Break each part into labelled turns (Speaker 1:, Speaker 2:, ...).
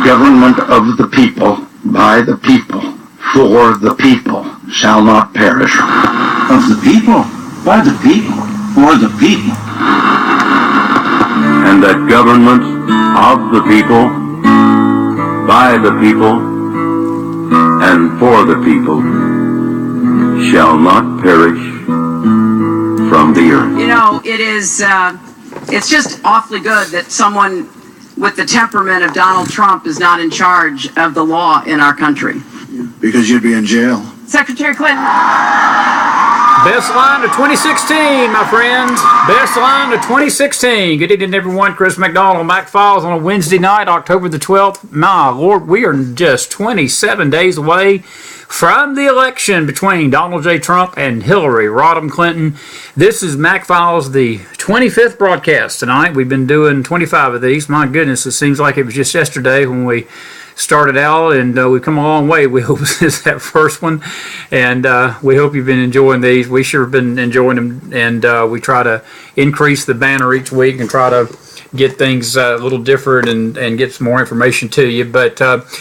Speaker 1: government of the people, by the people, for the people, shall not perish.
Speaker 2: Of the people, by the people, for the people.
Speaker 3: And that government of the people, by the people, and for the people, shall not perish from the earth.
Speaker 4: You know, it's just awfully good that someone with the temperament of Donald Trump is not in charge of the law in our country.
Speaker 2: Because you'd be in jail.
Speaker 4: Secretary Clinton.
Speaker 5: Best line of 2016, my friends. Best line of 2016. Good evening, everyone. Chris McDonald, Mac Files on a Wednesday night, October the 12th. My Lord, we are just 27 days away from the election between Donald J. Trump and Hillary Rodham Clinton. This is Mac Files, the 25th broadcast tonight. We've been doing 25 of these. My goodness, it seems like it was just yesterday when we started out, and we've come a long way. We hope this is that first one, and we hope you've been enjoying these. We sure have been enjoying them, and we try to increase the banner each week and try to get things a little different and get some more information to you. But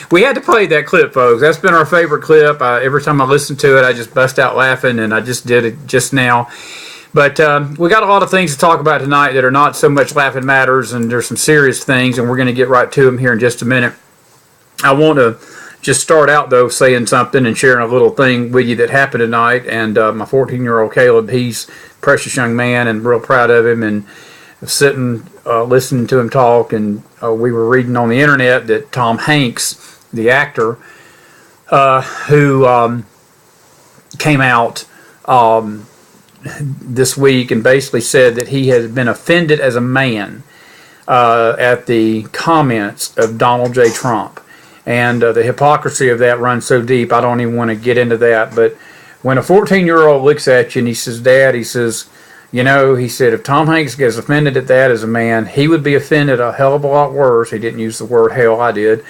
Speaker 5: we had to play that clip, folks. That's been our favorite clip. Every time I listen to it, I just bust out laughing, and I just did it just now. But we got a lot of things to talk about tonight that are not so much laughing matters, and there's some serious things, and we're going to get right to them here in just a minute. I want to just start out, though, saying something and sharing a little thing with you that happened tonight. And my 14-year-old Caleb, he's a precious young man and real proud of him. And sitting, listening to him talk, and we were reading on the internet that Tom Hanks, the actor, who came out this week and basically said that he has been offended as a man at the comments of Donald J. Trump. And the hypocrisy of that runs so deep, I don't even want to get into that. But when a 14-year-old looks at you and he says, Dad, he says, you know, he said, if Tom Hanks gets offended at that as a man, he would be offended a hell of a lot worse. He didn't use the word hell, I did,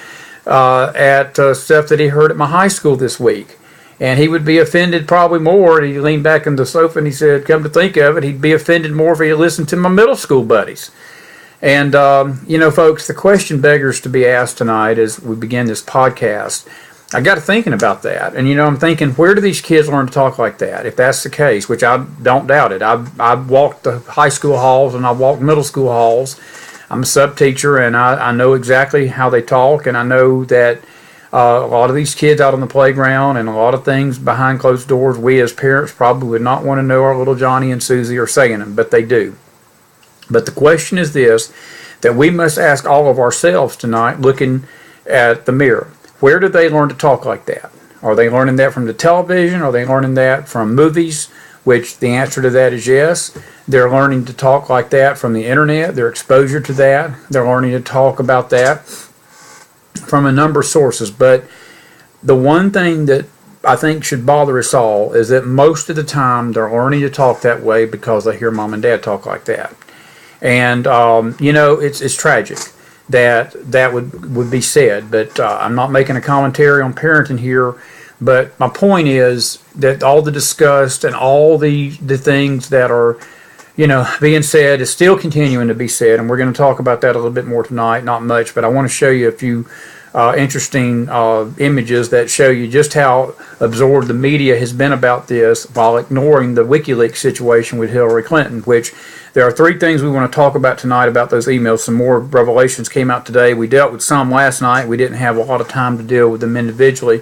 Speaker 5: at stuff that he heard at my high school this week. And he would be offended probably more. And he leaned back on the sofa and he said, come to think of it, he'd be offended more if he listened to my middle school buddies. And, you know, folks, the question beggars to be asked tonight as we begin this podcast. I got to thinking about that. And, you know, I'm thinking, where do these kids learn to talk like that? If that's the case, which I don't doubt it. I've walked the high school halls and I've walked middle school halls. I'm a sub teacher, and I know exactly how they talk. And I know that a lot of these kids out on the playground and a lot of things behind closed doors, we as parents probably would not want to know our little Johnny and Susie are saying them, but they do. But the question is this, that we must ask all of ourselves tonight, looking at the mirror. Where do they learn to talk like that? Are they learning that from the television? Are they learning that from movies? Which the answer to that is yes. They're learning to talk like that from the internet, their exposure to that. They're learning to talk about that from a number of sources. But the one thing that I think should bother us all is that most of the time they're learning to talk that way because they hear mom and dad talk like that. And, you know, it's tragic that that would be said. But I'm not making a commentary on parenting here. But my point is that all the disgust and all the things that are, you know, being said is still continuing to be said. And we're going to talk about that a little bit more tonight. Not much, but I want to show you a few interesting images that show you just how absorbed the media has been about this while ignoring the WikiLeaks situation with Hillary Clinton, which there are three things we want to talk about tonight about those emails. Some more revelations came out today. We dealt with some last night. We didn't have a lot of time to deal with them individually.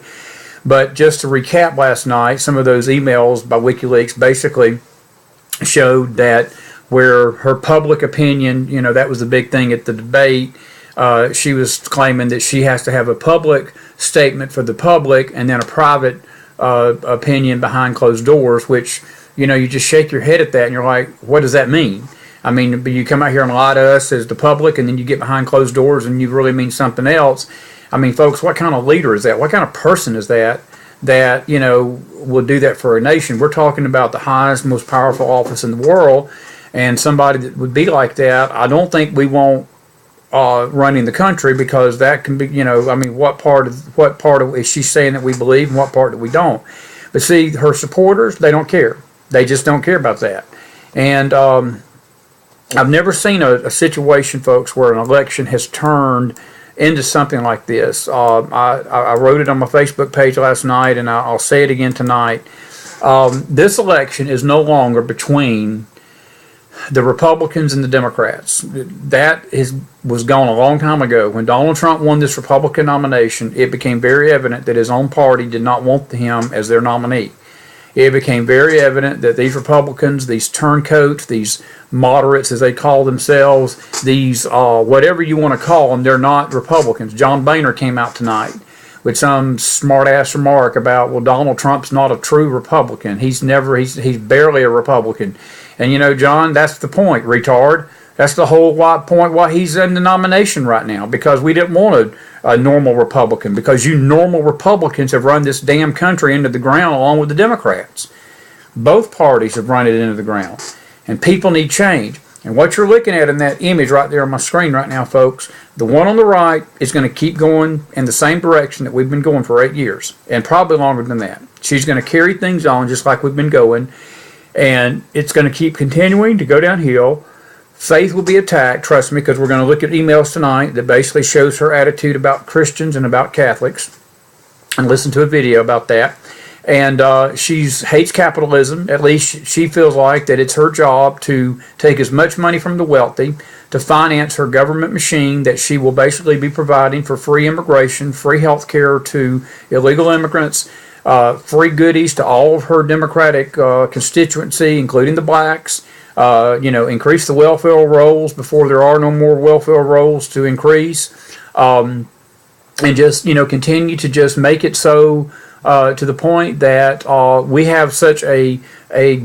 Speaker 5: But just to recap last night, some of those emails by WikiLeaks basically showed that where her public opinion, you know, that was the big thing at the debate. She was claiming that she has to have a public statement for the public and then a private opinion behind closed doors, which, you know, you just shake your head at that and you're like, what does that mean? I mean, you come out here and lie to us as the public and then you get behind closed doors and you really mean something else. I mean, folks, what kind of leader is that? What kind of person is that, you know, will do that for a nation? We're talking about the highest, most powerful office in the world, and somebody that would be like that, I don't think we want running the country, because that can be, you know, I mean, what part of is she saying that we believe and what part that we don't? But see, her supporters, they don't care. They just don't care about that. And I've never seen a situation, folks, where an election has turned into something like this. I wrote it on my Facebook page last night, and I'll say it again tonight. This election is no longer between the Republicans and the Democrats. That was gone a long time ago. When Donald Trump won this Republican nomination, it became very evident that his own party did not want him as their nominee. It became very evident that these Republicans, these turncoats, these moderates as they call themselves, these whatever you want to call them, they're not Republicans. John Boehner came out tonight with some smart-ass remark about, well, Donald Trump's not a true Republican. He's barely a Republican. And, you know, John, that's the point, retard. That's the whole point why he's in the nomination right now, because we didn't want a normal Republican, because you normal Republicans have run this damn country into the ground along with the Democrats. Both parties have run it into the ground, and people need change. And what you're looking at in that image right there on my screen right now, folks, the one on the right is going to keep going in the same direction that we've been going for 8 years, and probably longer than that. She's going to carry things on just like we've been going, and it's going to keep continuing to go downhill. Faith will be attacked, trust me, because we're going to look at emails tonight that basically shows her attitude about Christians and about Catholics, and listen to a video about that. And she hates capitalism. At least she feels like that it's her job to take as much money from the wealthy to finance her government machine that she will basically be providing for free immigration, free health care to illegal immigrants, free goodies to all of her Democratic constituency, including the blacks. Increase the welfare rolls before there are no more welfare rolls to increase, and just continue to just make it so to the point that we have such a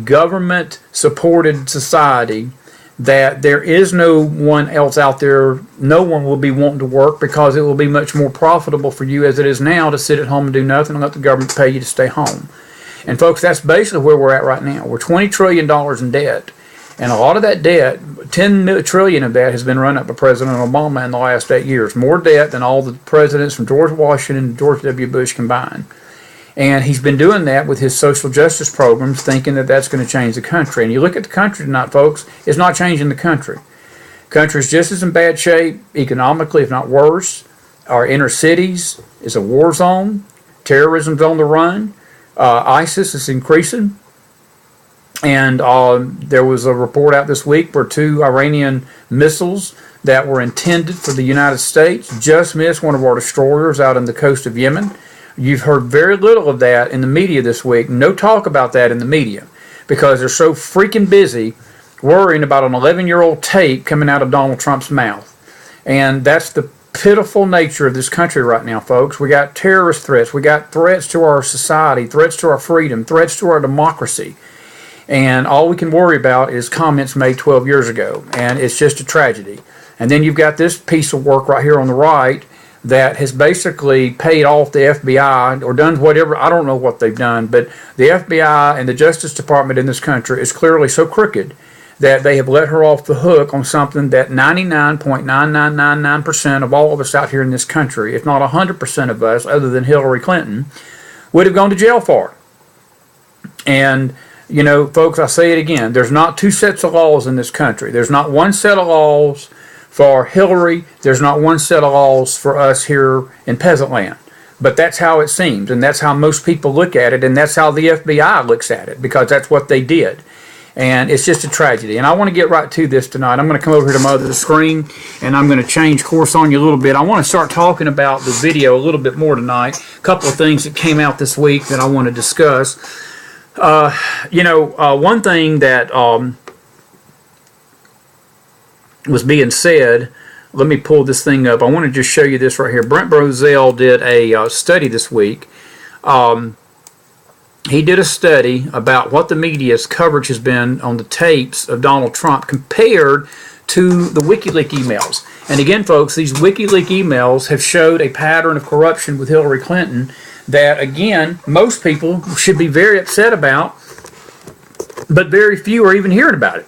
Speaker 5: government supported society that there is no one else out there. No one will be wanting to work, because it will be much more profitable for you as it is now to sit at home and do nothing and let the government pay you to stay home. And folks, that's basically where we're at right now. We're $20 trillion in debt. And a lot of that debt, $10 trillion of that, has been run up by President Obama in the last 8 years. More debt than all the presidents from George Washington and George W. Bush combined. And he's been doing that with his social justice programs, thinking that that's going to change the country. And you look at the country tonight, folks, it's not changing the country. The country's just as in bad shape economically, if not worse. Our inner cities is a war zone. Terrorism's on the run. ISIS is increasing. And there was a report out this week where 2 Iranian missiles that were intended for the United States just missed one of our destroyers out on the coast of Yemen. You've heard very little of that in the media this week. No talk about that in the media, because they're so freaking busy worrying about an 11-year-old tape coming out of Donald Trump's mouth. And that's the pitiful nature of this country right now, folks. We got terrorist threats. We got threats to our society, threats to our freedom, threats to our democracy. And all we can worry about is comments made 12 years ago. And it's just a tragedy. And then you've got this piece of work right here on the right that has basically paid off the FBI or done whatever. I don't know what they've done, but the FBI and the Justice Department in this country is clearly so crooked that they have let her off the hook on something that 99.9999% of all of us out here in this country, if not 100% of us, other than Hillary Clinton, would have gone to jail for. And folks, I say it again, there's not 2 sets of laws in this country. There's not one set of laws for Hillary. There's not one set of laws for us here in peasant land. But that's how it seems, and that's how most people look at it, and that's how the FBI looks at it, because that's what they did. And it's just a tragedy. And I want to get right to this tonight. I'm going to come over here to my other screen, and I'm going to change course on you a little bit. I want to start talking about the video a little bit more tonight. A couple of things that came out this week that I want to discuss. One thing that was being said, let me pull this thing up. I want to just show you this right here. Brent Brozell did a study this week. He did a study about what the media's coverage has been on the tapes of Donald Trump compared to the WikiLeaks emails. And again, folks, these WikiLeaks emails have showed a pattern of corruption with Hillary Clinton that, again, most people should be very upset about, but very few are even hearing about it,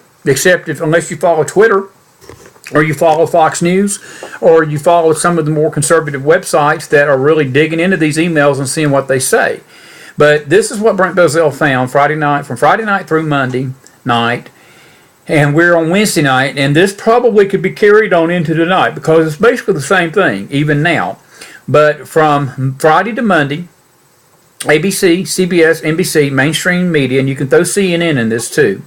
Speaker 5: unless you follow Twitter, or you follow Fox News, or you follow some of the more conservative websites that are really digging into these emails and seeing what they say. But this is what Brent Bozell found from Friday night through Monday night. And we're on Wednesday night, and this probably could be carried on into tonight because it's basically the same thing, even now. But from Friday to Monday, ABC, CBS, NBC, mainstream media, and you can throw CNN in this too.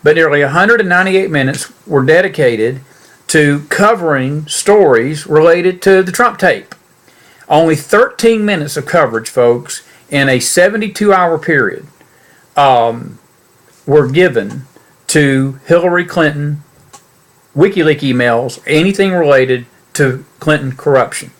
Speaker 5: But nearly 198 minutes were dedicated to covering stories related to the Trump tape. Only 13 minutes of coverage, folks, in a 72-hour period were given to Hillary Clinton, WikiLeaks emails, anything related to Clinton corruption.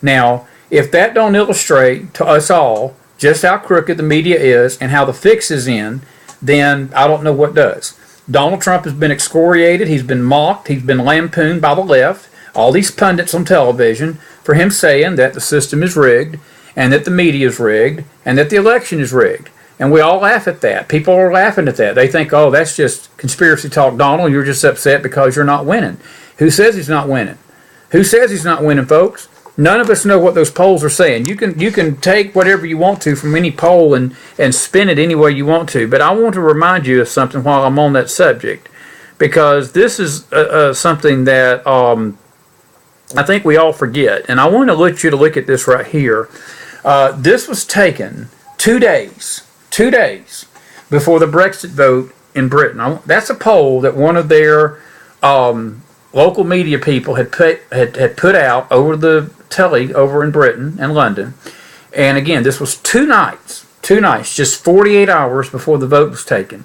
Speaker 5: Now, if that don't illustrate to us all just how crooked the media is and how the fix is in, then I don't know what does. Donald Trump has been excoriated, he's been mocked, he's been lampooned by the left, all these pundits on television, for him saying that the system is rigged, and that the media is rigged, and that the election is rigged. And we all laugh at that. People are laughing at that. They think, oh, that's just conspiracy talk, Donald. You're just upset because you're not winning. Who says he's not winning? Who says he's not winning, folks? None of us know what those polls are saying. You can take whatever you want to from any poll and spin it any way you want to. But I want to remind you of something while I'm on that subject, because this is something that I think we all forget. And I want to let you to look at this right here. This was taken 2 days before the Brexit vote in Britain. That's a poll that one of their local media people had put out over the telly over in Britain and London. And again, this was two nights, just 48 hours before the vote was taken.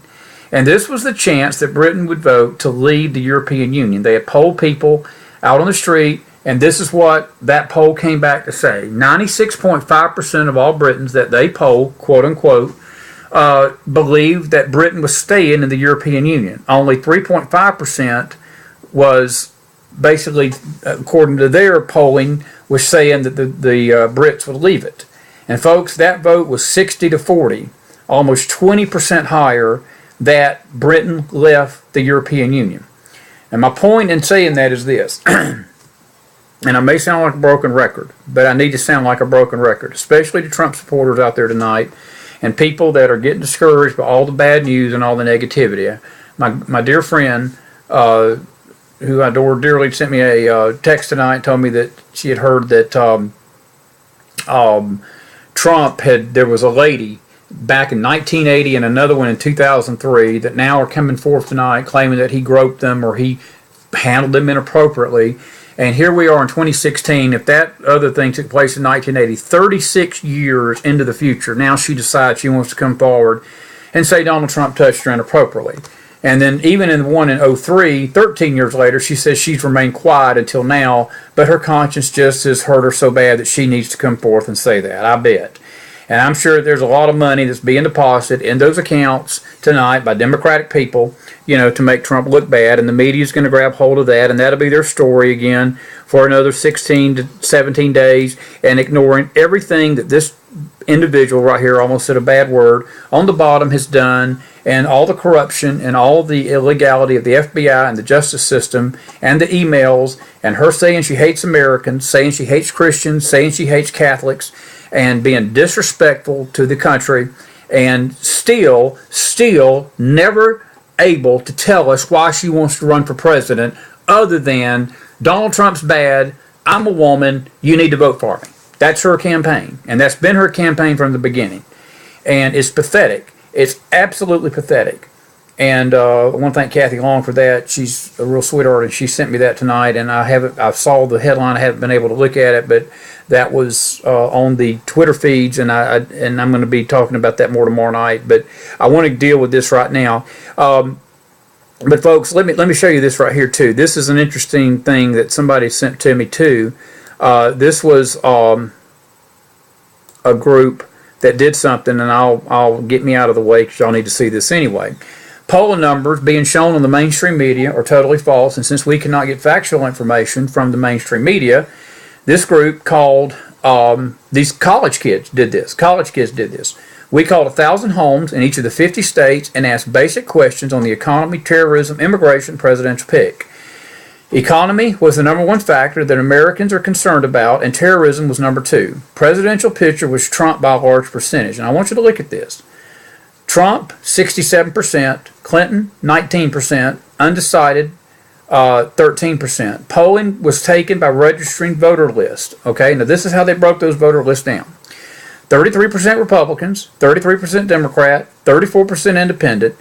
Speaker 5: And this was the chance that Britain would vote to leave the European Union. They had polled people out on the street, and this is what that poll came back to say. 96.5% of all Britons that they polled, quote unquote, believed that Britain was staying in the European Union. Only 3.5% was basically, according to their polling, was saying that the Brits would leave it. And folks, that vote was 60-40, almost 20% higher that Britain left the European Union. And my point in saying that is this, and I may sound like a broken record, but I need to sound like a broken record, especially to Trump supporters out there tonight and people that are getting discouraged by all the bad news and all the negativity. My dear friend, who I adore dearly, sent me a text tonight and told me that she had heard that there was a lady back in 1980 and another one in 2003 that now are coming forth tonight claiming that he groped them or he handled them inappropriately. And here we are in 2016. If that other thing took place in 1980, 36 years into the future, now she decides she wants to come forward and say Donald Trump touched her inappropriately. And then even in the one in 03, 13 years later, she says she's remained quiet until now, but her conscience just has hurt her so bad that she needs to come forth and say that, I bet. And I'm sure there's a lot of money that's being deposited in those accounts tonight by Democratic people, to make Trump look bad, and the media is going to grab hold of that, and that'll be their story again for another 16 to 17 days, and ignoring everything that this individual right here, almost said a bad word, on the bottom has done, and all the corruption and all the illegality of the FBI and the justice system and the emails, and her saying she hates Americans, saying she hates Christians, saying she hates Catholics, and being disrespectful to the country, and still never able to tell us why she wants to run for president other than Donald Trump's bad, I'm a woman, you need to vote for me. That's her campaign, and that's been her campaign from the beginning. And it's pathetic. It's absolutely pathetic. And I want to thank Kathy Long for that. She's a real sweetheart, and she sent me that tonight. And I saw the headline. I haven't been able to look at it, but that was on the Twitter feeds, and I'm going to be talking about that more tomorrow night. But I want to deal with this right now. But folks, let me show you this right here too. This is an interesting thing that somebody sent to me too. This was a group that did something, and I'll get me out of the way because y'all need to see this anyway. Polling numbers being shown on the mainstream media are totally false, and since we cannot get factual information from the mainstream media, this group called, these college kids did this. We called 1,000 homes in each of the 50 states and asked basic questions on the economy, terrorism, immigration, presidential pick. Economy was the number one factor that Americans are concerned about, and terrorism was number two. Presidential picture was Trump by a large percentage. And I want you to look at this. Trump, 67%, Clinton, 19%, undecided, 13%. Polling was taken by registering voter list. Okay, now this is how they broke those voter lists down. 33% Republicans, 33% Democrat, 34% Independent,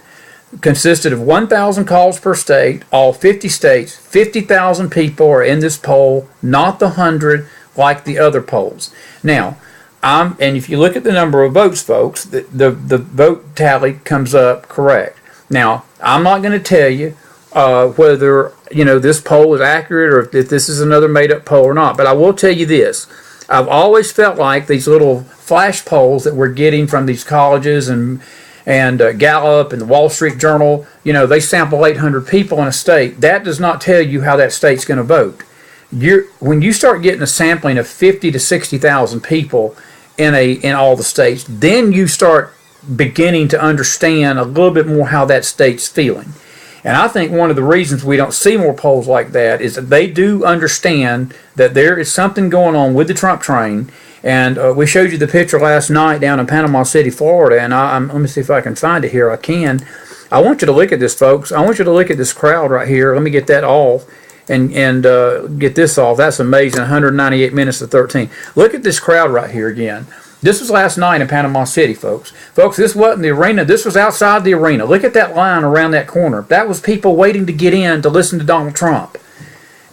Speaker 5: consisted of 1,000 calls per state, all 50 states. 50,000 people are in this poll, not the 100 like the other polls. Now, and if you look at the number of votes, folks, the vote tally comes up correct. Now, I'm not going to tell you whether this poll is accurate or if this is another made-up poll or not, but I will tell you this. I've always felt like these little flash polls that we're getting from these colleges and Gallup and the Wall Street Journal, they sample 800 people in a state. That does not tell you how that state's going to vote. When you start getting a sampling of 50 to 60,000 people in all the states, then you start beginning to understand a little bit more how that state's feeling. And I think one of the reasons we don't see more polls like that is that they do understand that there is something going on with the Trump train. And we showed you the picture last night down in Panama City, Florida. And let me see if I can find it here. I can. I want you to look at this, folks. I want you to look at this crowd right here. Let me get that off and get this off. That's amazing. 198 minutes to 13. Look at this crowd right here again. This was last night in Panama City, folks. Folks, this wasn't the arena. This was outside the arena. Look at that line around that corner. That was people waiting to get in to listen to Donald Trump.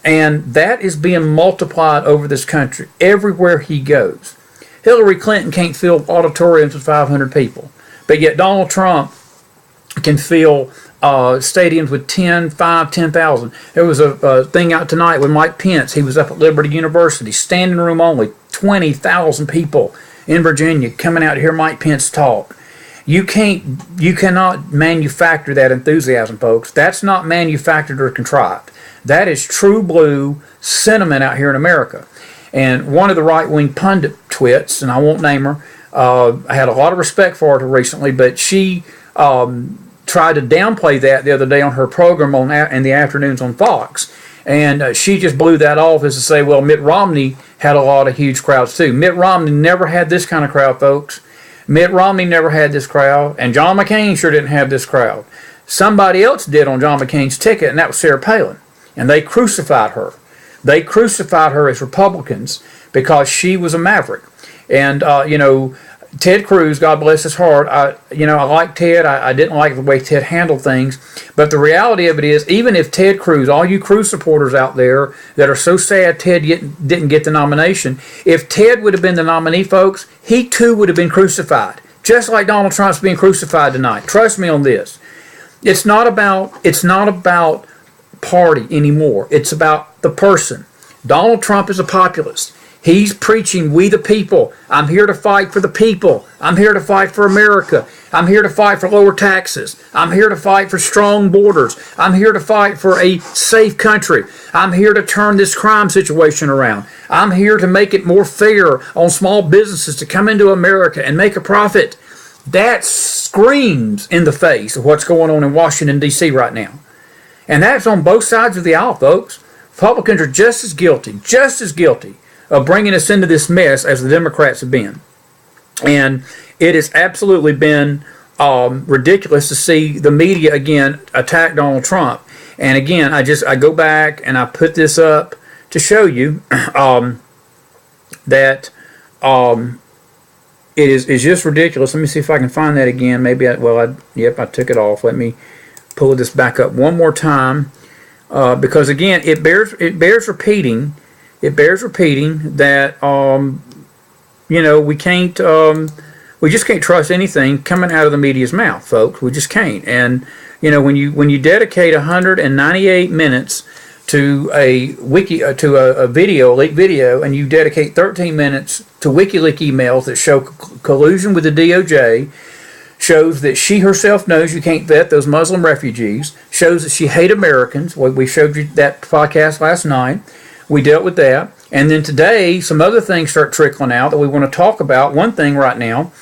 Speaker 5: And that is being multiplied over this country everywhere he goes. Hillary Clinton can't fill auditoriums with 500 people. But yet Donald Trump can fill stadiums with 10,000. There was a thing out tonight with Mike Pence. He was up at Liberty University, standing room only, 20,000 people in Virginia coming out to hear Mike Pence talk. You cannot manufacture that enthusiasm, folks. That's not manufactured or contrived. That is true blue sentiment out here in America. And one of the right-wing pundit twits, and I won't name her, I had a lot of respect for her recently, but she tried to downplay that the other day on her program in the afternoons on Fox. And she just blew that off as to say, well, Mitt Romney had a lot of huge crowds too. Mitt Romney never had this kind of crowd, folks. Mitt Romney never had this crowd, and John McCain sure didn't have this crowd. Somebody else did on John McCain's ticket, and that was Sarah Palin. And they crucified her. They crucified her as Republicans because she was a maverick. And, Ted Cruz, God bless his heart, I like Ted. I didn't like the way Ted handled things. But the reality of it is, even if Ted Cruz, all you Cruz supporters out there that are so sad Ted didn't get the nomination, if Ted would have been the nominee, folks, he too would have been crucified. Just like Donald Trump's being crucified tonight. Trust me on this. It's not about party anymore. It's about the person. Donald Trump is a populist. He's preaching, we the people. I'm here to fight for the people. I'm here to fight for America. I'm here to fight for lower taxes. I'm here to fight for strong borders. I'm here to fight for a safe country. I'm here to turn this crime situation around. I'm here to make it more fair on small businesses to come into America and make a profit. That screams in the face of what's going on in Washington, D.C. right now. And that's on both sides of the aisle, folks. Republicans are just as guilty of bringing us into this mess as the Democrats have been. And it has absolutely been ridiculous to see the media again attack Donald Trump. And again, I go back and I put this up to show you that it is just ridiculous. Let me see if I can find that again. Maybe I took it off. Let me pull this back up one more time because again, it bears repeating. It bears repeating that we just can't trust anything coming out of the media's mouth, folks. We just can't. And when you dedicate 198 minutes to a leaked video, and you dedicate 13 minutes to WikiLeaks emails that show collusion with the DOJ, shows that she herself knows you can't vet those Muslim refugees, shows that she hates Americans. We showed you that podcast last night. We dealt with that. And then today, some other things start trickling out that we want to talk about. One thing right now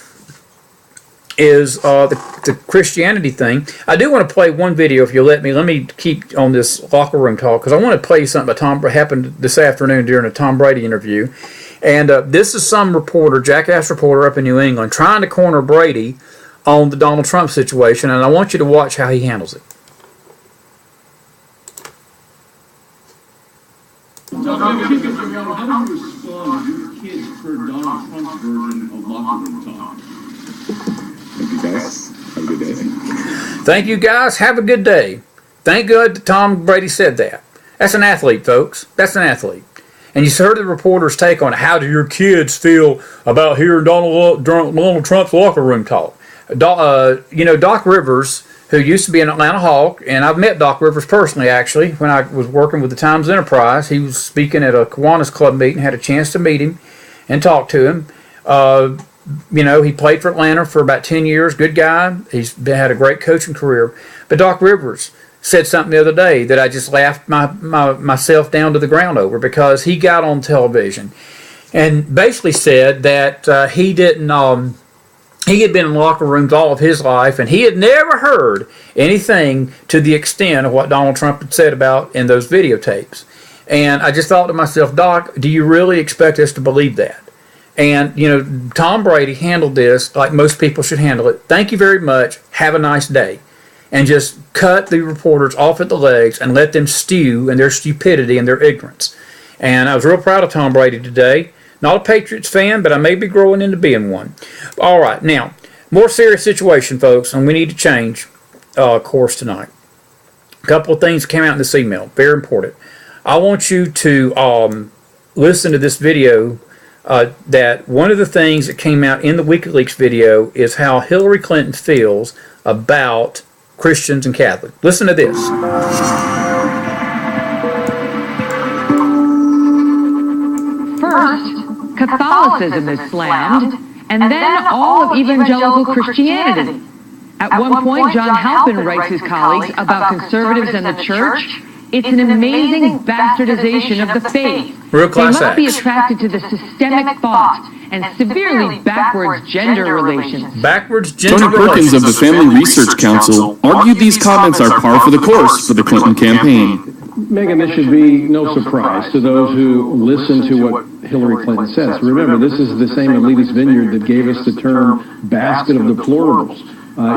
Speaker 5: is the Christianity thing. I do want to play one video, if you'll let me. Let me keep on this locker room talk, because I want to play you something that happened this afternoon during a Tom Brady interview. And this is some reporter, jackass reporter up in New England, trying to corner Brady on the Donald Trump situation, and I want you to watch how he handles it.
Speaker 6: How do you respond when your kids heard Donald Trump's version of locker room talk?
Speaker 7: Thank you, guys. Have a good day.
Speaker 5: Thank you, guys. Have a good day. Thank God that Tom Brady said that. That's an athlete, folks. That's an athlete. And you heard the reporter's take on how do your kids feel about hearing Donald Trump's locker room talk. Doc Rivers, who used to be an Atlanta Hawk, and I've met Doc Rivers personally, actually, when I was working with the Times Enterprise. He was speaking at a Kiwanis Club meeting, had a chance to meet him and talk to him. He played for Atlanta for about 10 years, good guy. He's had a great coaching career. But Doc Rivers said something the other day that I just laughed myself down to the ground over, because he got on television and basically said that he had been in locker rooms all of his life, and he had never heard anything to the extent of what Donald Trump had said about in those videotapes. And I just thought to myself, Doc, do you really expect us to believe that? And, Tom Brady handled this like most people should handle it. Thank you very much. Have a nice day. And just cut the reporters off at the legs and let them stew in their stupidity and their ignorance. And I was real proud of Tom Brady today. Not a Patriots fan, but I may be growing into being one. All right, now, more serious situation, folks, and we need to change course tonight. A couple of things came out in this email, very important. I want you to listen to this video. That one of the things that came out in the WikiLeaks video is how Hillary Clinton feels about Christians and Catholics. Listen to this.
Speaker 8: First, Catholicism is slammed, and then all of evangelical Christianity. At one point, John Halpin writes his colleagues about conservatives and the church. It's an amazing bastardization of the faith.
Speaker 5: Real class
Speaker 8: They must be
Speaker 5: acts.
Speaker 8: attracted to the systemic thought and severely backwards gender relations.
Speaker 5: Backwards gender
Speaker 7: Tony Perkins of the
Speaker 5: relations.
Speaker 7: Family Research Council argued these comments are par for the course for the Clinton campaign.
Speaker 6: Megan, this should be no surprise to those who listen to what Hillary Clinton says. Remember, this is the same elitist vineyard that gave us the term basket of deplorables.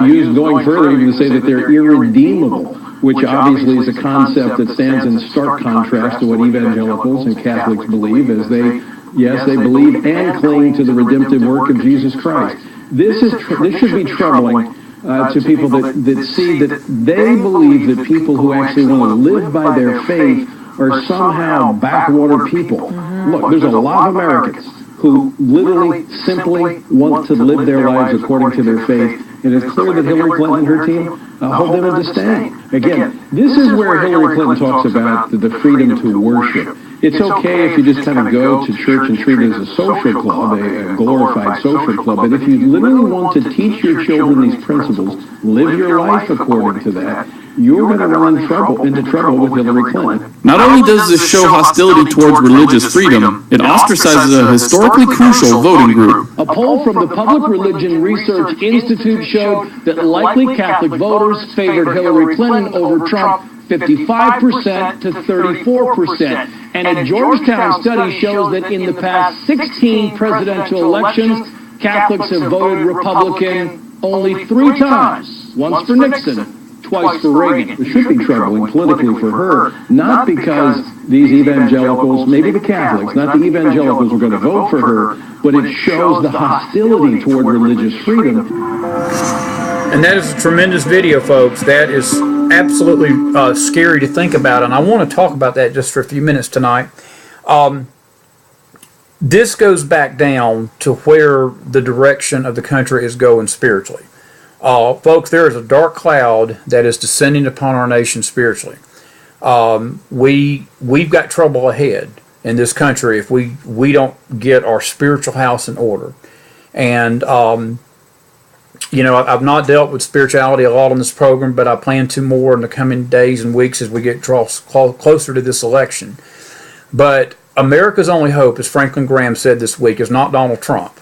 Speaker 6: Used going further even to say that they're irredeemable, which obviously is a concept that stands in stark contrast to what evangelicals and Catholics believe, as they believe and cling to the redemptive work of Jesus Christ. This should be troubling to people that see that they believe that people who actually want to live by their faith are somehow backwater people. Look, there's a lot of Americans who literally simply want to live their lives according to their faith. And it's clear that Hillary Clinton and her team hold them in disdain. Again, this is where Hillary Clinton talks about the freedom to worship. It's okay if you just kind of go to church and treat it as a social club, a glorified social club, but if you literally want to teach your children these principles, live your life according to that, you're going to run into trouble with Hillary Clinton.
Speaker 7: Not only does this show hostility towards religious freedom, it ostracizes a historically crucial voting group.
Speaker 6: A poll from the Public Religion Research Institute showed that likely Catholic voters favored Hillary Clinton over Trump 55% to 34%. And a Georgetown study shows that in the past 16 presidential elections, Catholics have voted Republican only 3 times. Once for Nixon, twice for Reagan. It should be troubling politically for her, not because these evangelicals, maybe the Catholics, not the evangelicals are going to vote for her, but it shows the hostility toward religious freedom.
Speaker 5: And that is a tremendous video, folks. That is absolutely scary to think about, and I want to talk about that just for a few minutes tonight. This goes back down to where the direction of the country is going spiritually. Folks, there is a dark cloud that is descending upon our nation spiritually. We've got trouble ahead in this country if we don't get our spiritual house in order. And I've not dealt with spirituality a lot on this program, but I plan to more in the coming days and weeks as we get closer to this election. But America's only hope, as Franklin Graham said this week, is not Donald Trump.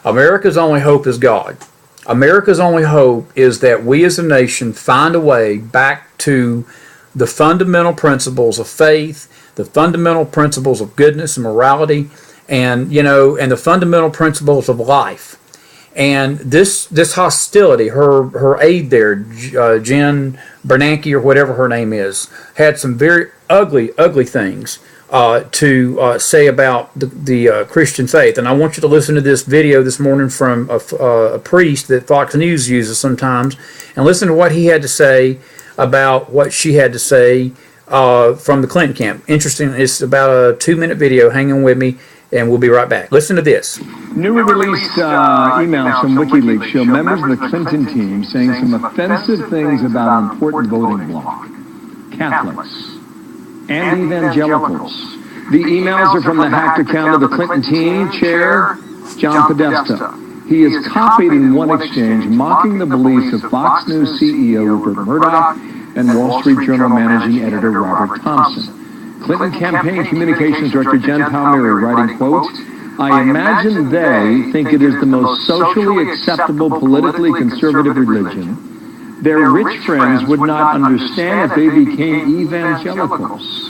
Speaker 5: America's only hope is God. America's only hope is that we as a nation find a way back to the fundamental principles of faith, the fundamental principles of goodness and morality, and the fundamental principles of life. And this hostility, her aide there, Jen Bernanke or whatever her name is, had some very ugly things to say about the Christian faith. And I want you to listen to this video this morning from a priest that Fox News uses sometimes, and listen to what he had to say about what she had to say from the Clinton camp. Interesting. It's about a 2-minute video. Hang on with me, and we'll be right back. Listen to this.
Speaker 6: Newly released emails from WikiLeaks show members of the Clinton team saying some offensive things about important voting bloc, Catholics, and evangelicals. The emails are from the hacked account of the Clinton team chair, John Podesta. He is copied in one exchange, mocking the beliefs of Fox News CEO Rupert Murdoch and Wall Street Journal managing editor Robert Thompson. Clinton campaign communications director Jen Palmieri writing, quote, "I imagine they think it is the most socially acceptable, politically conservative religion. Their rich friends would not understand if they became evangelicals."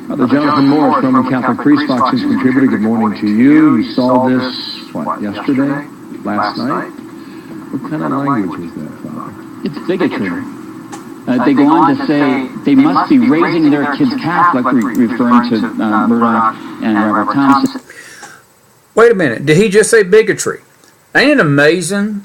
Speaker 6: Brother Jonathan Morris, Roman Catholic priest, Fox News contributor, good morning to you. You saw this, yesterday? Last night? What kind of language was that, Father?
Speaker 2: It's bigotry. They go on to say they must be raising their kids Catholic, referring to Murdoch and Robert Thompson.
Speaker 5: Wait a minute. Did he just say bigotry? Ain't it amazing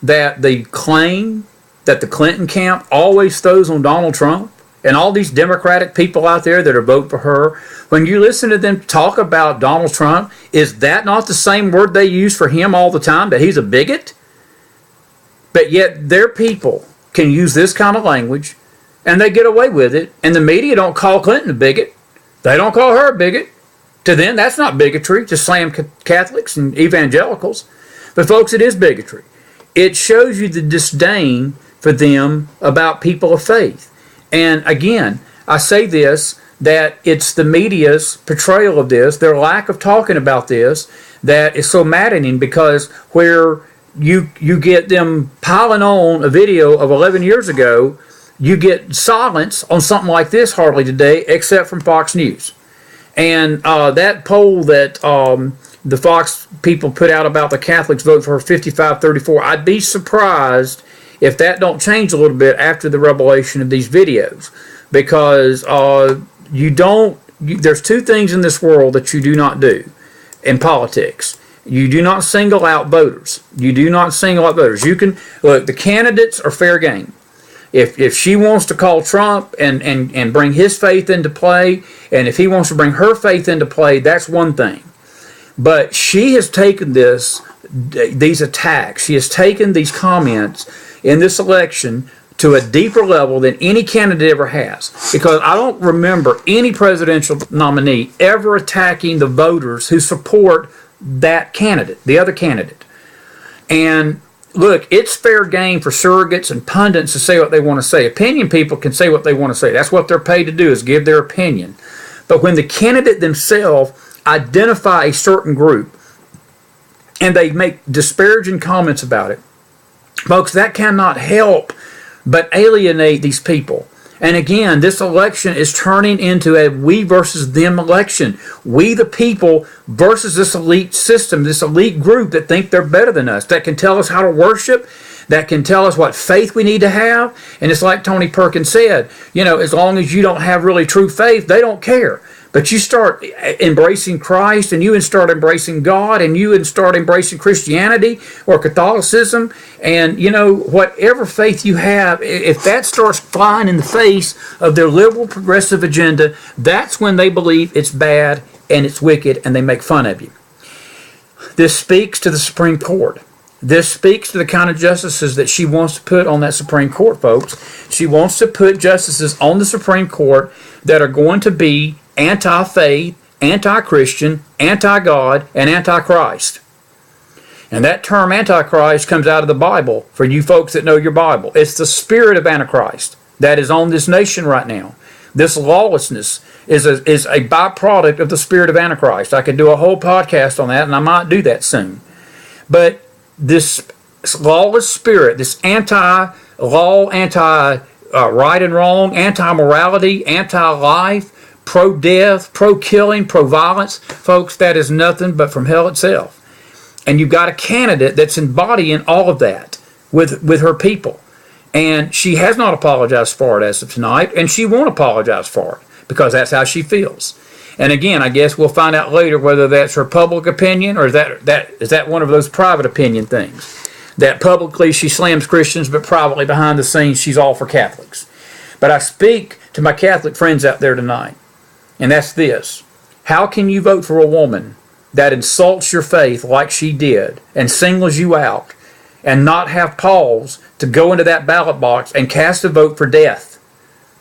Speaker 5: that the claim that the Clinton camp always throws on Donald Trump and all these Democratic people out there that are voting for her, when you listen to them talk about Donald Trump, is that not the same word they use for him all the time, that he's a bigot? But yet their people can use this kind of language and they get away with it, and the media don't call Clinton a bigot. They don't call her a bigot. To them, that's not bigotry, to slam Catholics and evangelicals. But folks, it is bigotry. It shows you the disdain for them about people of faith. And again, I say this, that it's the media's portrayal of this, their lack of talking about this, that is so maddening, because where you get them piling on a video of 11 years ago, you get silence on something like this hardly today, except from Fox News. And that poll that the Fox people put out about the Catholics vote for 55-34, I'd be surprised if that don't change a little bit after the revelation of these videos, because there's two things in this world that you do not do in politics. You do not single out voters. You do not single out voters. You can look, the candidates are fair game. If she wants to call Trump and bring his faith into play, and if he wants to bring her faith into play, that's one thing. But she has taken these attacks, she has taken these comments in this election to a deeper level than any candidate ever has. Because I don't remember any presidential nominee ever attacking the voters who support that candidate, the other candidate. And look, it's fair game for surrogates and pundits to say what they want to say. Opinion people can say what they want to say. That's what they're paid to do, is give their opinion. But when the candidate themselves identify a certain group and they make disparaging comments about it, folks, that cannot help but alienate these people. And again, this election is turning into a we versus them election. We the people versus this elite system, this elite group that think they're better than us, that can tell us how to worship, that can tell us what faith we need to have. And it's like Tony Perkins said, as long as you don't have really true faith, they don't care. But you start embracing Christ, and you start embracing God, and you start embracing Christianity or Catholicism, and whatever faith you have, if that starts flying in the face of their liberal progressive agenda, that's when they believe it's bad and it's wicked, and they make fun of you. This speaks to the Supreme Court. This speaks to the kind of justices that she wants to put on that Supreme Court, folks. She wants to put justices on the Supreme Court that are going to be anti-faith, anti-Christian, anti-God, and anti-Christ. And that term anti-Christ comes out of the Bible for you folks that know your Bible. It's the spirit of Antichrist that is on this nation right now. This lawlessness is a byproduct of the spirit of Antichrist. I could do a whole podcast on that, and I might do that soon. But this lawless spirit, this anti-law, anti-right and wrong, anti-morality, anti-life, pro-death, pro-killing, pro-violence, folks, that is nothing but from hell itself. And you've got a candidate that's embodying all of that with her people. And she has not apologized for it as of tonight, and she won't apologize for it, because that's how she feels. And again, I guess we'll find out later whether that's her public opinion or is that one of those private opinion things. That publicly she slams Christians, but privately behind the scenes she's all for Catholics. But I speak to my Catholic friends out there tonight, and that's this. How can you vote for a woman that insults your faith like she did and singles you out and not have pause to go into that ballot box and cast a vote for death?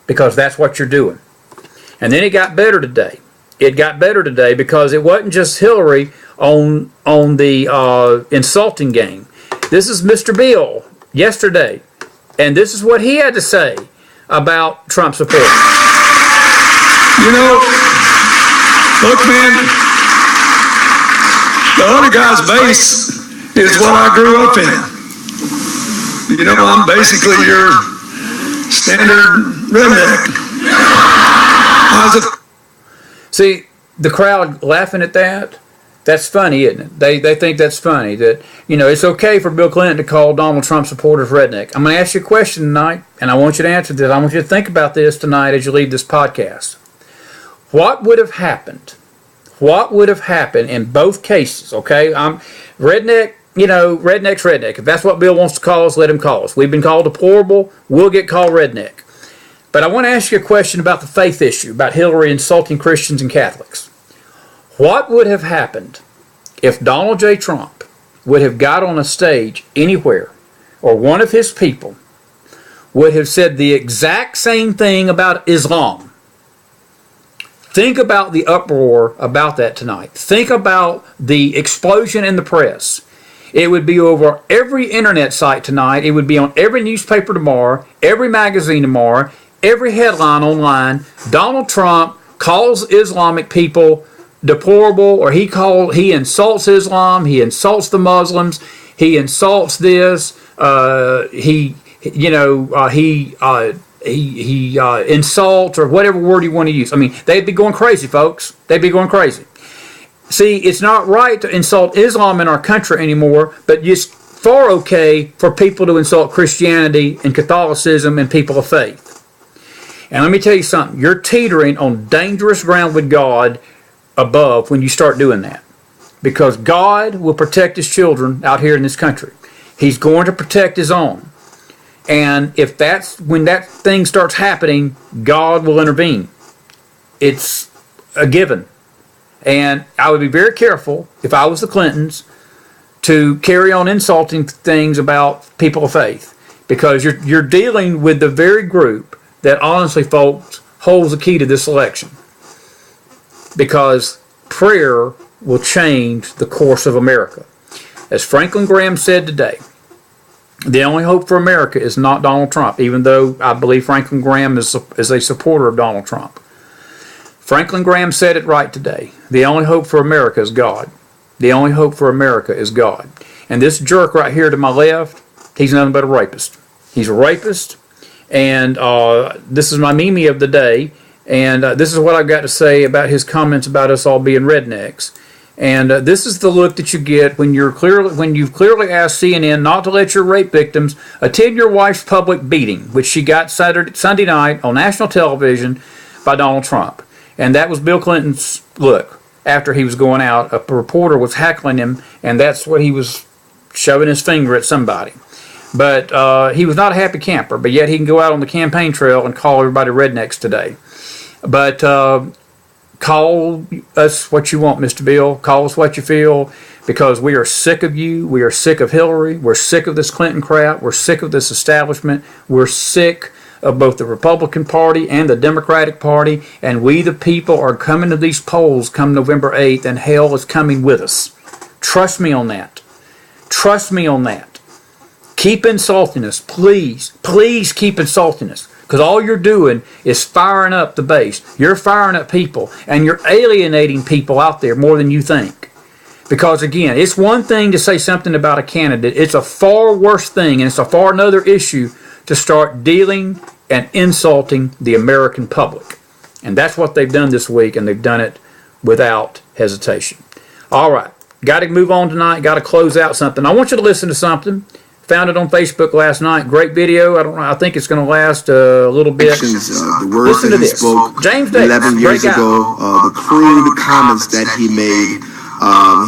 Speaker 5: Because that's what you're doing. And then it got better today. It got better today because it wasn't just Hillary on the insulting game. This is Mr. Bill yesterday, and this is what he had to say about Trump support.
Speaker 9: You know, look, man, the other guy's base is what I grew up in. You know, I'm basically your standard redneck.
Speaker 5: See, the crowd laughing at that, that's funny, isn't it? They think that's funny, that, you know, it's okay for Bill Clinton to call Donald Trump supporters redneck. I'm going to ask you a question tonight, and I want you to answer this. I want you to think about this tonight as you leave this podcast. What would have happened? What would have happened in both cases, okay? I'm redneck, you know, redneck's redneck. If that's what Bill wants to call us, let him call us. We've been called deplorable. We'll get called redneck. But I want to ask you a question about the faith issue, about Hillary insulting Christians and Catholics. What would have happened if Donald J. Trump would have got on a stage anywhere, or one of his people would have said the exact same thing about Islam? Think about the uproar about that tonight. Think about the explosion in the press. It would be over every internet site tonight. It would be on every newspaper tomorrow, every magazine tomorrow, every headline online. Donald Trump calls Islamic people deplorable, or he insults Islam, he insults the Muslims, he insults this, he insults, or whatever word you want to use. I mean, they'd be going crazy, folks. They'd be going crazy. See, it's not right to insult Islam in our country anymore, but it's far okay for people to insult Christianity and Catholicism and people of faith. And let me tell you something. You're teetering on dangerous ground with God above when you start doing that. Because God will protect his children out here in this country. He's going to protect his own. And if when that thing starts happening, God will intervene. It's a given. And I would be very careful, if I was the Clintons, to carry on insulting things about people of faith. Because you're dealing with the very group that, honestly, folks, holds the key to this election. Because prayer will change the course of America. As Franklin Graham said today, the only hope for America is not Donald Trump, even though I believe Franklin Graham is a supporter of Donald Trump. Franklin Graham said it right today. The only hope for America is God. The only hope for America is God. And this jerk right here to my left, he's nothing but a rapist. He's a rapist, and this is my meme of the day. And this is what I've got to say about his comments about us all being rednecks. And this is the look that you get when you've clearly asked CNN not to let your rape victims attend your wife's public beating, which she got Sunday night on national television by Donald Trump. And that was Bill Clinton's look after he was going out. A reporter was heckling him, and that's what he was shoving his finger at somebody. But he was not a happy camper, but yet he can go out on the campaign trail and call everybody rednecks today. But call us what you want, Mr. Bill. Call us what you feel, because we are sick of you. We are sick of Hillary. We're sick of this Clinton crap. We're sick of this establishment. We're sick of both the Republican Party and the Democratic Party. And we, the people, are coming to these polls come November 8th, and hell is coming with us. Trust me on that. Trust me on that. Keep insulting us. Please, please keep insulting us. Because all you're doing is firing up the base. You're firing up people, and you're alienating people out there more than you think. Because again, it's one thing to say something about a candidate. It's a far worse thing, and it's a far another issue to start dealing and insulting the American public. And that's what they've done this week, and they've done it without hesitation. All right, got to move on tonight. Got to close out something. I want you to listen to something. Found it on Facebook last night. Great video. I don't know. I think it's going to last a little bit.
Speaker 10: The words
Speaker 5: Listen
Speaker 10: that
Speaker 5: to
Speaker 10: he
Speaker 5: this.
Speaker 10: spoke
Speaker 5: James Davis,
Speaker 10: 11
Speaker 5: great
Speaker 10: years
Speaker 5: guy.
Speaker 10: ago, the crude comments that he made,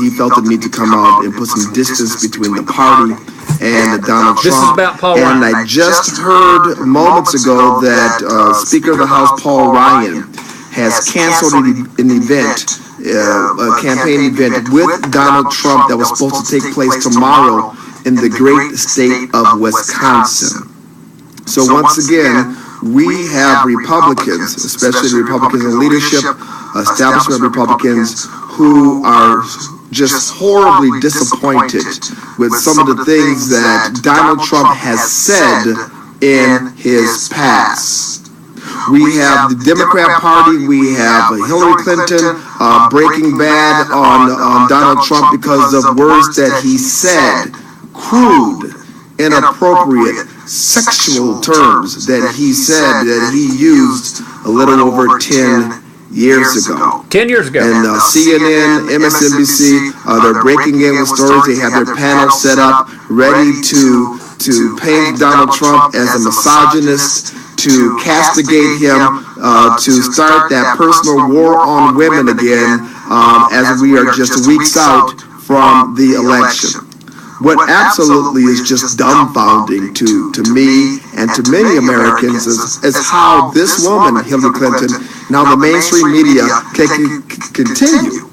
Speaker 10: he felt the need to come out and put some distance between the party and Donald Trump.
Speaker 5: This is about Paul
Speaker 10: and
Speaker 5: Ryan.
Speaker 10: I just heard moments ago that Speaker of the House Paul Ryan has canceled an event, a campaign event with Donald Trump that was supposed to take place tomorrow in the great state of Wisconsin. So once again, we have Republicans, especially the Republicans in leadership, establishment Republicans, who are just horribly disappointed with some of the things that Donald Trump has said in his past. We have the Democrat Party, we have Hillary Clinton breaking bad on Donald Trump because of words that he said, crude, inappropriate, sexual terms that he said that he used a little over 10 years ago.
Speaker 5: 10 years ago.
Speaker 10: And CNN, MSNBC, they're breaking in with stories. They have their panel set up, ready to paint Donald Trump as a misogynist, to castigate him, to start that personal war on women again, as we are just weeks out from the election. What absolutely is just dumbfounding to me and to many Americans is how this woman, Hillary Clinton, now the mainstream media can continue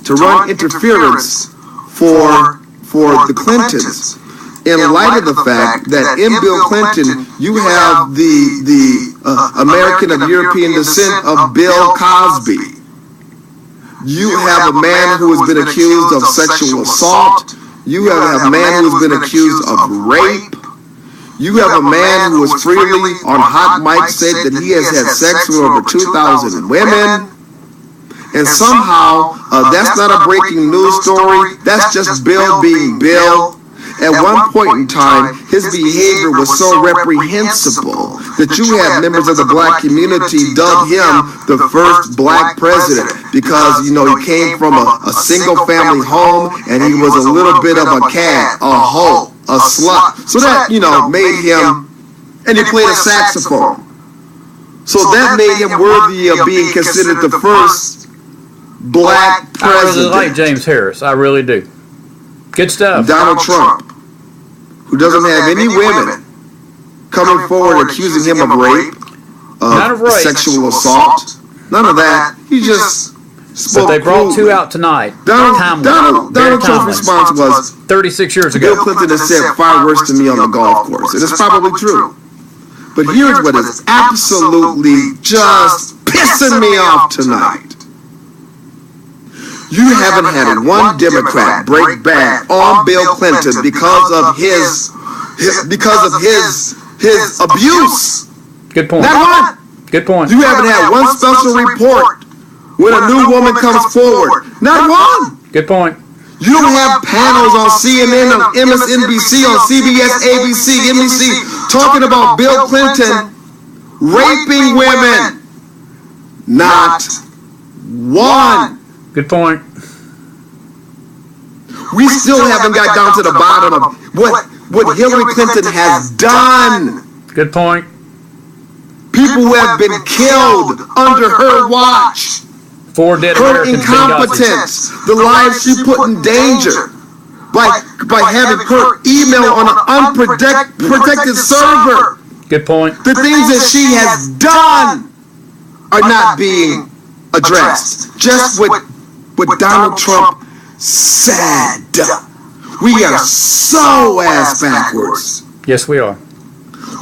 Speaker 10: to run interference for the Clintons, in light of the fact that in Bill Clinton you have the American of European descent of Bill Cosby. You have a man who has been accused of sexual assault. You have a man who has been accused of rape. You have a man who has freely on hot mic said that he has had sex with over 2,000 women. And somehow, that's not a breaking news story. That's just Bill being Bill. At one point in time, his behavior was so reprehensible that you have members of the black community dub him the first black president because, you know, he came from a single family home and he was a little bit of a cat, a hoe, a slut. So that, you know, made him, and he played a saxophone. So that made him worthy of being considered the first black president.
Speaker 5: I really like James Harris. I really do. Good stuff.
Speaker 10: Donald Trump, who doesn't have any women coming forward accusing him of rape, of sexual assault, none of that. He just spoke.
Speaker 5: But they brought two out tonight.
Speaker 10: Donald Trump's response was
Speaker 5: 36 years ago.
Speaker 10: Bill Clinton has said far worse to me on the golf course. And it's probably true. But here's what is absolutely just pissing me off tonight. You haven't had one Democrat break back on Bill Clinton because of his abuse.
Speaker 5: Good point.
Speaker 10: Not one.
Speaker 5: Good point.
Speaker 10: You haven't had one special report when a new woman comes forward. Not one.
Speaker 5: Good point.
Speaker 10: You don't have panels on CNN, on MSNBC, on CBS, ABC, NBC talking about Bill Clinton raping women. Not one.
Speaker 5: Good point.
Speaker 10: We still haven't got down to the bottom of what Hillary Clinton has done.
Speaker 5: Good point.
Speaker 10: People who have been killed under her watch.
Speaker 5: 4 dead
Speaker 10: Her
Speaker 5: Americans.
Speaker 10: incompetence, the lives she put in danger by having her email on an unprotected server.
Speaker 5: Good point.
Speaker 10: The things that she has done are not being addressed. Just what Donald Trump said. We are so ass backwards.
Speaker 5: Yes, we are.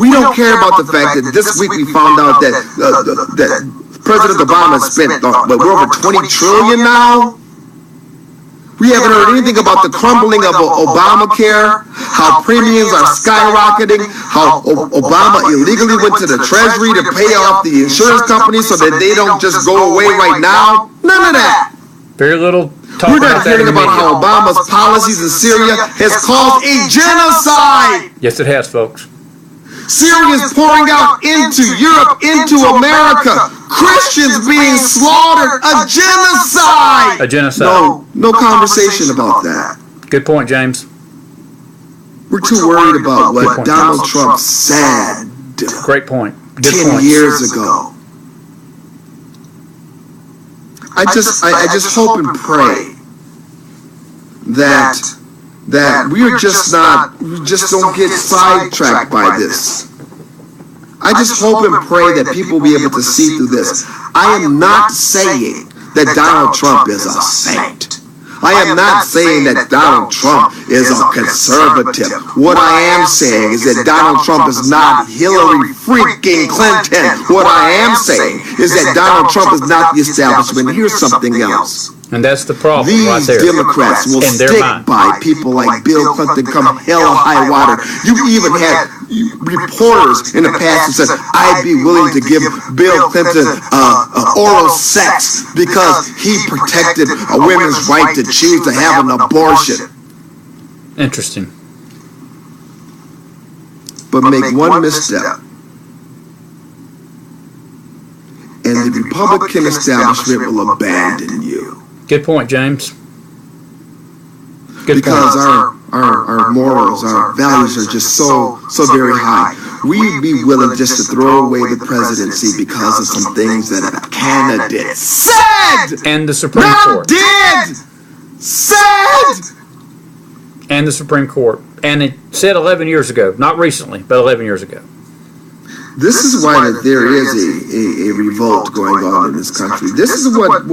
Speaker 10: We don't care about the fact that this week we found out that President Obama spent, we're over $20 trillion now. We haven't heard anything about the crumbling of Obamacare, how premiums are skyrocketing, how Obama illegally went to the Treasury to pay off the insurance companies so that they don't just go away right now. None of that.
Speaker 5: Very little talk
Speaker 10: We're
Speaker 5: about
Speaker 10: not
Speaker 5: that
Speaker 10: hearing
Speaker 5: in the
Speaker 10: about
Speaker 5: media.
Speaker 10: how Obama's policies in Syria has caused a genocide.
Speaker 5: Yes, it has, folks.
Speaker 10: Syria is pouring out into Europe, into America. Christians being slaughtered. A genocide.
Speaker 5: A genocide.
Speaker 10: No conversation about that.
Speaker 5: Good point, James.
Speaker 10: We're too worried about what Donald Trump said.
Speaker 5: Great point. Good
Speaker 10: 10
Speaker 5: point.
Speaker 10: years ago. I just hope and pray that we just don't get sidetracked by this. I just hope and pray that people will be able to see through this. I am not saying that Donald Trump is a saint. I am not saying that Donald Trump is a conservative. What I am saying is that Donald Trump is not Hillary freaking Clinton. What I am saying is that Donald Trump is not the establishment. Here's something else.
Speaker 5: And that's the problem right
Speaker 10: These
Speaker 5: there.
Speaker 10: Democrats will stick by people like Bill Clinton come hell or high water. You even had reporters in the past who said, I'd be willing to give Bill Clinton oral sex because he protected a woman's right to choose to have an abortion.
Speaker 5: Interesting.
Speaker 10: But make one misstep, and the Republican establishment will abandon you.
Speaker 5: Good point, James. Good
Speaker 10: because
Speaker 5: point.
Speaker 10: our morals, our values are just so very high. We'd be willing just to throw away the presidency because of some things that a candidate said!
Speaker 5: And the Supreme Court.
Speaker 10: Said!
Speaker 5: And the Supreme Court. And it said 11 years ago. Not recently, but 11 years ago.
Speaker 10: This is why that there is a revolt going on in this country. This is what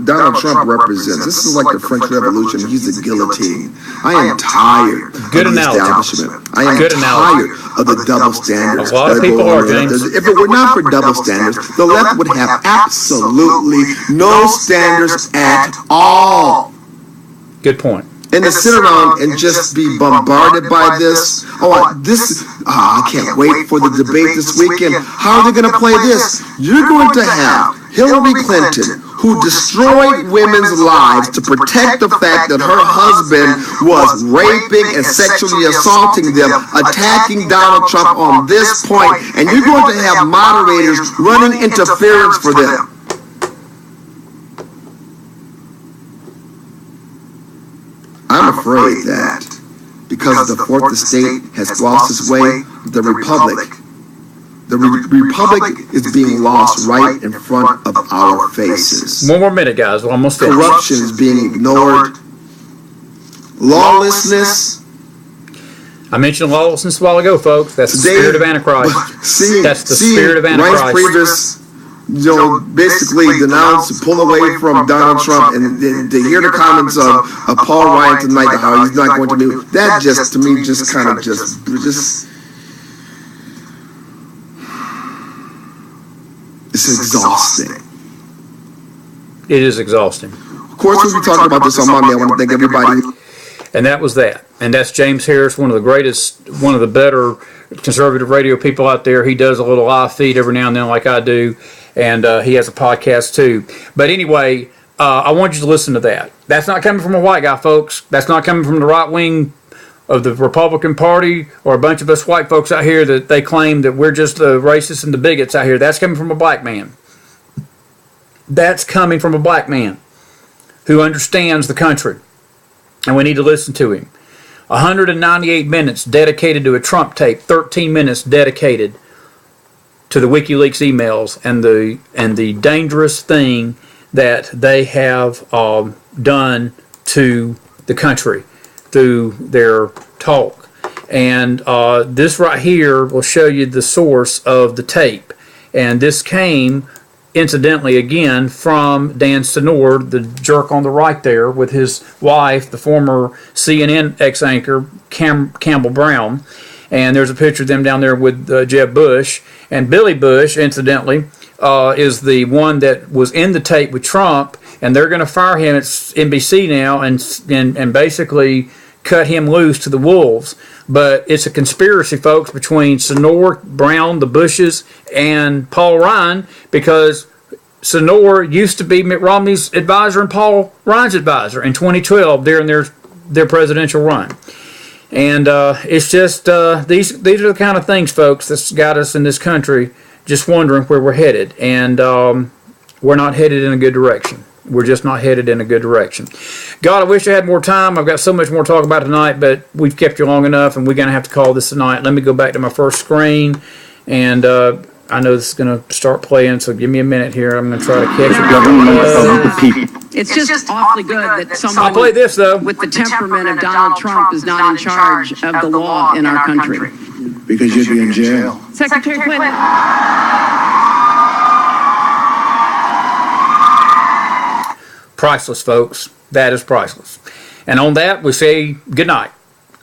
Speaker 10: Donald Trump represents. This is like the French Revolution. He's the guillotine. I am tired of the establishment. I am tired of the double standards.
Speaker 5: A lot of people are, James.
Speaker 10: If it were not for double standards, the left would have absolutely no standards at all.
Speaker 5: Good point.
Speaker 10: And to sit around and just be bombarded by this. I can't wait for the debate this weekend. How are they going to play this? You're going to have Hillary Clinton, who destroyed women's lives to protect the fact that her husband was raping and sexually assaulting them, attacking Donald Trump on this point, and you're going to have moderators running interference for them. I'm afraid that because the fourth estate has lost its way, the republic is being lost right in front of our faces.
Speaker 5: One more minute, guys. We're almost finished.
Speaker 10: Corruption is being ignored. Lawlessness.
Speaker 5: I mentioned lawlessness a while ago, folks. That's the spirit of Antichrist. That's the spirit of Antichrist.
Speaker 10: Reince Priebus, basically denounced and pull away from Donald Trump, and to hear the comments of Paul Ryan tonight, how he's not going to do that, just to me, just kind of just. It's exhausting.
Speaker 5: It is exhausting.
Speaker 10: Of course, we'll be talking about this on Monday. I want to thank everybody.
Speaker 5: And that was that. And that's James Harris, one of the better conservative radio people out there. He does a little live feed every now and then like I do. And he has a podcast too. But anyway, I want you to listen to that. That's not coming from a white guy, folks. That's not coming from the right wing of the Republican Party or a bunch of us white folks out here that they claim that we're just the racists and the bigots out here. That's coming from a black man. That's coming from a black man who understands the country. And we need to listen to him. 198 minutes dedicated to a Trump tape, 13 minutes dedicated to the WikiLeaks emails and the dangerous thing that they have done to the country through their talk. And this right here will show you the source of the tape. And this came, incidentally, again, from Dan Senor, the jerk on the right there, with his wife, the former CNN ex-anchor, Campbell Brown. And there's a picture of them down there with Jeb Bush. And Billy Bush, incidentally, is the one that was in the tape with Trump. And they're going to fire him at NBC now and basically cut him loose to the wolves. But it's a conspiracy, folks, between Senor, Brown, the Bushes, and Paul Ryan, because Senor used to be Mitt Romney's advisor and Paul Ryan's advisor in 2012 during their presidential run. And it's just, these are the kind of things, folks, that's got us in this country just wondering where we're headed. And we're not headed in a good direction. We're just not headed in a good direction. God, I wish I had more time. I've got so much more to talk about tonight, but we've kept you long enough, and we're going to have to call this tonight. Let me go back to my first screen, and I know this is going to start playing, so give me a minute here. I'm going to try to catch it.
Speaker 1: Government of the people.
Speaker 4: It's just awfully good that someone
Speaker 5: I'll play this, though.
Speaker 4: with the temperament of Donald Trump is not in charge of the law in our country.
Speaker 9: Because you'd be in jail.
Speaker 8: Secretary Clinton.
Speaker 5: Priceless, folks. That is priceless. And on that, we say good night.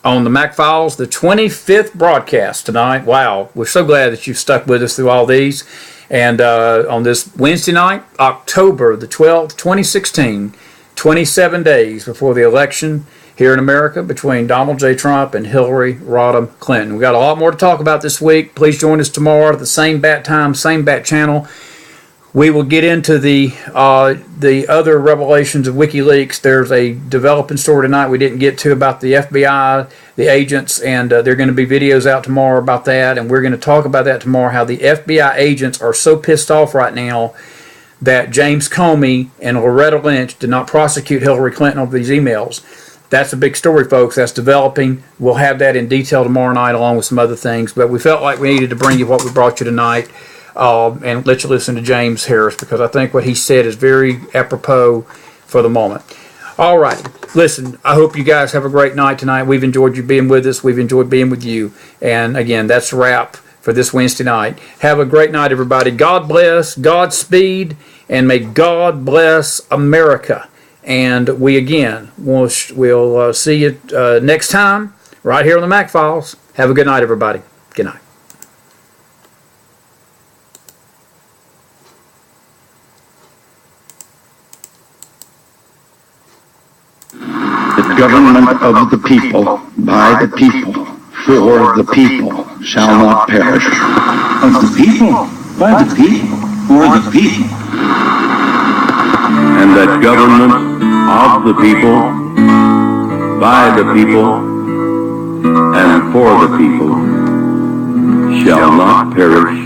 Speaker 5: On the Mac Files, the 25th broadcast tonight. Wow, we're so glad that you've stuck with us through all these. And on this Wednesday night, October the 12th, 2016, 27 days before the election here in America between Donald J. Trump and Hillary Rodham Clinton. We've got a lot more to talk about this week. Please join us tomorrow at the same bat time, same bat channel. We will get into the other revelations of WikiLeaks. There's a developing story tonight we didn't get to about the FBI, the agents, and there are going to be videos out tomorrow about that, and we're going to talk about that tomorrow, how the FBI agents are so pissed off right now that James Comey and Loretta Lynch did not prosecute Hillary Clinton over these emails. That's a big story, folks. That's developing. We'll have that in detail tomorrow night along with some other things, but we felt like we needed to bring you what we brought you tonight. And let you listen to James Harris, because I think what he said is very apropos for the moment. All right. Listen, I hope you guys have a great night tonight. We've enjoyed you being with us. We've enjoyed being with you. And again, that's a wrap for this Wednesday night. Have a great night, everybody. God bless, Godspeed, and may God bless America. And we again will see you next time right here on the Mac Files. Have a good night, everybody. Good night.
Speaker 1: The government of the people, by the people, for the people, shall not perish.
Speaker 3: Of the people, by the people, for the people. And that government of the people, by the people, and for the people, shall not perish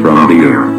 Speaker 3: from the earth.